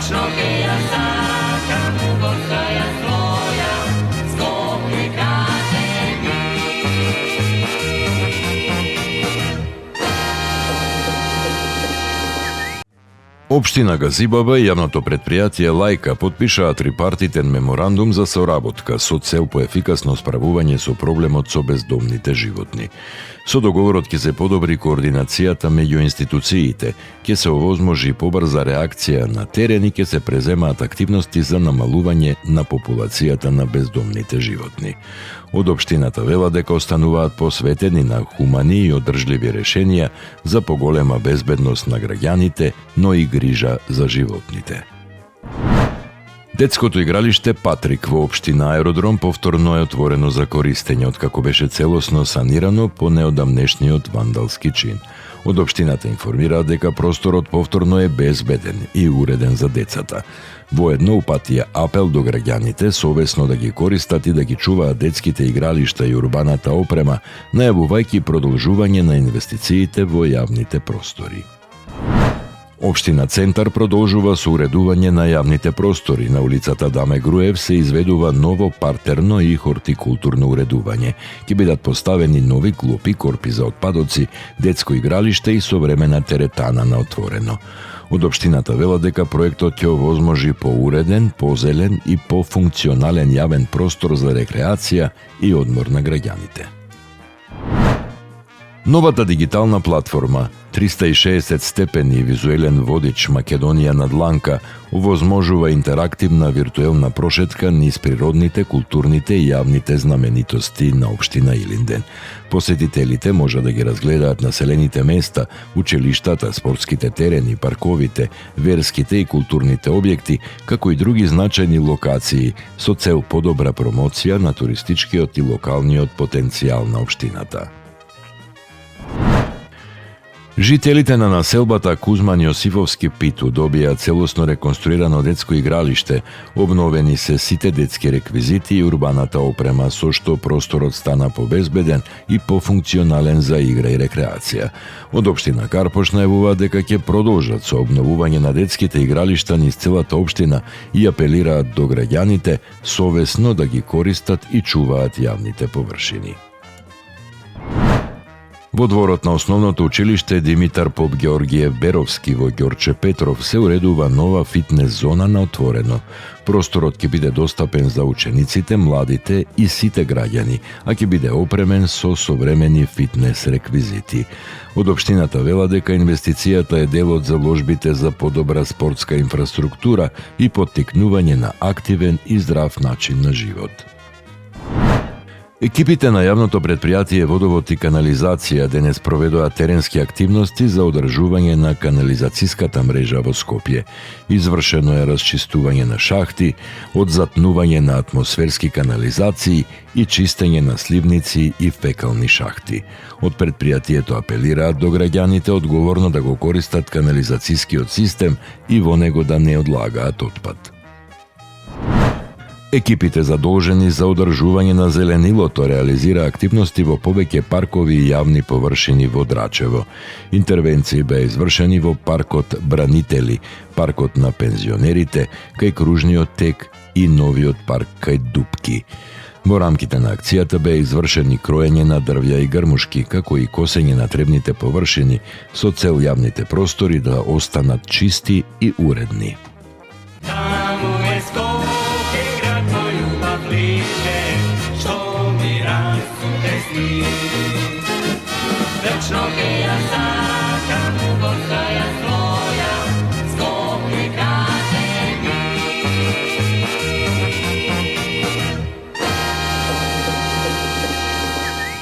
Вечно ке ја сакам, горка ја своја, Скопје кажи ми. Општина Газибаба и јавното предпријатие Лајка потпишаа трипартитен меморандум за соработка со цел по ефикасно справување со проблемот со бездомните животни. Со договорот ќе се подобри координацијата меѓу институциите, ќе се овозможи побрза реакција на терен и ќе се преземаат активности за намалување на популацијата на бездомните животни. Од општината велат дека остануваат посветени на хумани и одржливи решенија за поголема безбедност на граѓаните, но и грижа за животните. Детското игралиште Патрик во општина Аеродром повторно е отворено за користење, откако беше целосно санирано по неодамнешниот вандалски чин. Од општината информираат дека просторот повторно е безбеден и уреден за децата. Воедно упатија апел до граѓаните совесно да ги користат и да ги чуваат детските игралишта и урбаната опрема, најавувајќи продолжување на инвестициите во јавните простори. Општина Центар продолжува со уредување на јавните простори. На улицата Даме Груев се изведува ново партерно и хортикултурно уредување. Ќе бидат поставени нови клопи, корпи за отпадоци, детско игралиште и современа теретана на отворено. Од општината велат дека проектот ќе овозможи поуреден, позелен и пофункционален јавен простор за рекреација и одмор на граѓаните. Новата дигитална платформа 360 степени визуелен водич Македонија на дланка овозможува интерактивна виртуелна прошетка низ природните, културните и јавните знаменитости на општина Илинден. Посетителите може да ги разгледаат населените места, училиштата, спортските терени, парковите, верските и културните објекти, како и други значајни локации со цел подобра промоција на туристичкиот и локалниот потенцијал на општината. Жителите на населбата Кузман Јосифовски Питу добија целосно реконструирано детско игралиште, обновени се сите детски реквизити и урбаната опрема, со што просторот стана побезбеден и пофункционален за игра и рекреација. Од општина Карпош најавуваат дека ќе продолжат со обновување на детските игралишта низ целата општина и апелираат до граѓаните совесно да ги користат и чуваат јавните површини. Во дворот на основното училиште Димитар Поп Георгиев Беровски во Ѓорче Петров се уредува нова фитнес зона на отворено. Просторот ќе биде достапен за учениците, младите и сите граѓани, а ќе биде опремен со современи фитнес реквизити. Од општината вела дека инвестицијата е дел од заложбите за подобра спортска инфраструктура и поттикнување на активен и здрав начин на живот. Екипите на јавното предпријатие Водовод и канализација денес проведоа теренски активности за одржување на канализацијската мрежа во Скопје. Извршено е расчистување на шахти, одзатнување на атмосферски канализации и чистење на сливници и фекални шахти. Од предпријатието апелираат до граѓаните одговорно да го користат канализацијскиот систем и во него да не одлагаат отпад. Екипите задолжени за одржување на зеленилото реализира активности во повеќе паркови и јавни површини во Драчево. Интервенции беа извршени во паркот Бранители, паркот на пензионерите, кај кружниот тек и новиот парк кај Дупки. Во рамките на акцијата беа извршени кроење на дрвја и грмушки, како и косење на требните површини со цел јавните простори да останат чисти и уредни. Вечно ке ја